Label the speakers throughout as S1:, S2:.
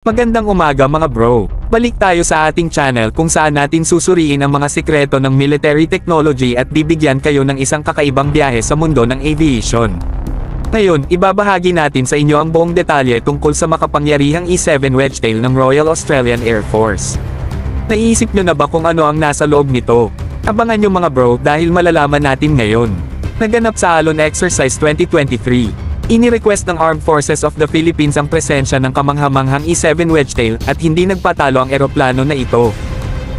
S1: Magandang umaga mga bro. Balik tayo sa ating channel kung saan natin susuriin ang mga sikreto ng military technology at bibigyan kayo ng isang kakaibang biyahe sa mundo ng aviation. Ngayon, ibabahagi natin sa inyo ang buong detalye tungkol sa makapangyarihang E-7 Wedgetail ng Royal Australian Air Force. Naiisip nyo na ba kung ano ang nasa loob nito? Abangan nyo mga bro dahil malalaman natin ngayon. Naganap sa Alon Exercise 2023. Ini-request ng Armed Forces of the Philippines ang presensya ng kamanghamanghang E-7 Wedgetail at hindi nagpatalo ang eroplano na ito.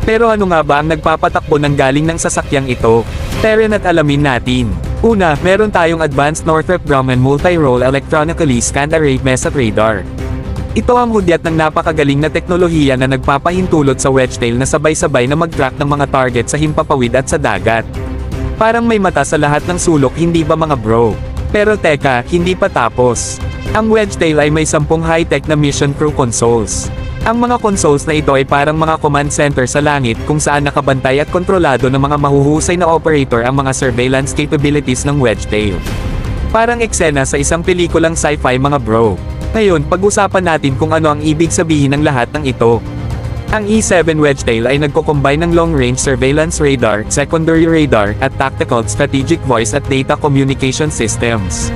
S1: Pero ano nga ba ang nagpapatakbo ng galing ng sasakyang ito? Tara na't alamin natin. Una, meron tayong Advanced Northrop Grumman Multi-Role Electronically Scanned Array MESAT Radar. Ito ang hudyat ng napakagaling na teknolohiya na nagpapahintulot sa Wedgetail na sabay-sabay na mag-track ng mga target sa himpapawid at sa dagat. Parang may mata sa lahat ng sulok, hindi ba mga bro? Pero teka, hindi pa tapos. Ang Wedgetail ay may 10 high-tech na mission crew consoles. Ang mga consoles na ito ay parang mga command center sa langit kung saan nakabantay at kontrolado ng mga mahuhusay na operator ang mga surveillance capabilities ng Wedgetail. Parang eksena sa isang pelikulang sci-fi mga bro. Ngayon, pag-usapan natin kung ano ang ibig sabihin ng lahat ng ito. Ang E-7 Wedgetail ay nagko-combine ng long-range surveillance radar, secondary radar, at tactical strategic voice at data communication systems.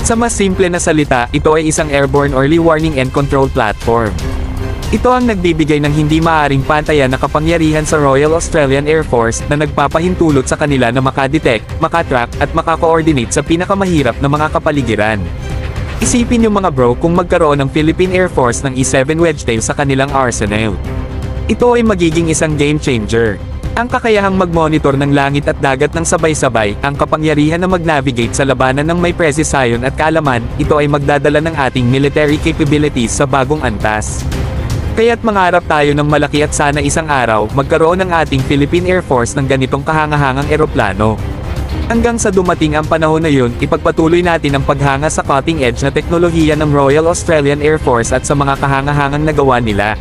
S1: Sa mas simple na salita, ito ay isang airborne early warning and control platform. Ito ang nagbibigay ng hindi maaaring pantayan na kapangyarihan sa Royal Australian Air Force na nagpapahintulot sa kanila na makadetect, makatrack, at makakoordinate sa pinakamahirap na mga kapaligiran. Isipin niyo mga bro kung magkaroon ng Philippine Air Force ng E-7 Wedgetail sa kanilang arsenal. Ito ay magiging isang game changer. Ang kakayahang mag-monitor ng langit at dagat ng sabay-sabay, ang kapangyarihan na mag-navigate sa labanan ng may precision at kaalaman, ito ay magdadala ng ating military capabilities sa bagong antas. Kaya't mangarap tayo ng malaki at sana isang araw, magkaroon ng ating Philippine Air Force ng ganitong kahangahangang eroplano. Hanggang sa dumating ang panahon na yun, ipagpatuloy natin ang paghanga sa cutting edge na teknolohiya ng Royal Australian Air Force at sa mga kahangahangang nagawa nila.